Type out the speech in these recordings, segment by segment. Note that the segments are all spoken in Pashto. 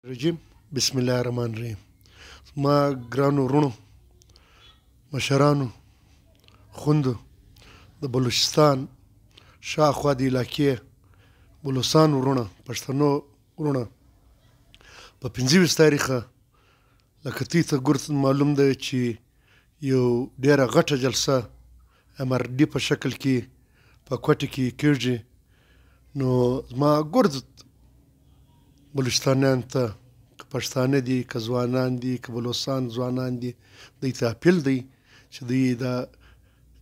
رجیم بسم الله الرحمن الرحیم. ما ګرانو وروڼو، مشرانو، خویندو د بلوچستان شاوخوا د علاقې بلوڅان وروڼه، پښتنو وروڼه، په 25 تاریخه لکه تاسو ته ګورت معلوم دی چې یو ډېره غټه جلسه MRD په شکل کې په کوټه کې کېږي. نو زما ګورد بلوچستانیان ته، که پښتانه دي، که ځوانان دي، که بلوڅان ځوانان دي، دوی ته اپیل دی چې دوی دا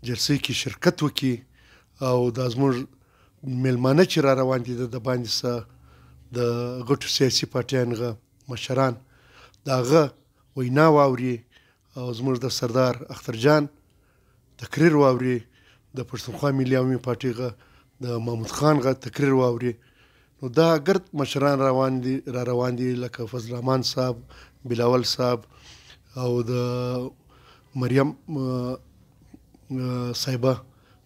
جلسې کې شرکت وکړي او دا زموږ میلمانه چې را روان دي د باندې څه د غټو سیاسي پارټیانو مشران د هغه وینا واوري او زموږ د سردار اخترجان تقریر واوري، د پښتونخوا ملي عوامي پارټۍ د محمود خان تقریر واوري. نو دا ګرد مشران را روان دي لکه فضل الرحمن صاحب، بلاول صاحب او د مریم صاحبه،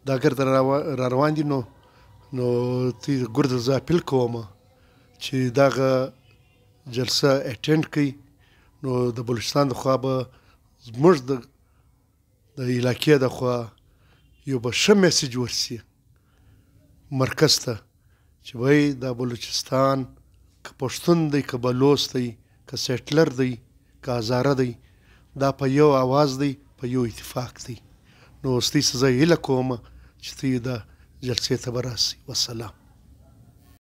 دا ګرد را روان دي. نو ګرد زه اپیل کوم چې دغه جلسه اټینډ کړي. نو د بلوچستان د خوا به زموږ د علاقې د خوا یو به ښه میسیج ورسي مرکز ته چې وایي دا بلوچستان که پښتون دی، که بلوڅ دی، که سیټلر دی، که هزاره دی، دا په یو اواز دی، په یو اتفاق دی. نو ستاسو زه هیله کوم چې تاسو دا جلسې ته به راسئ. والسلام.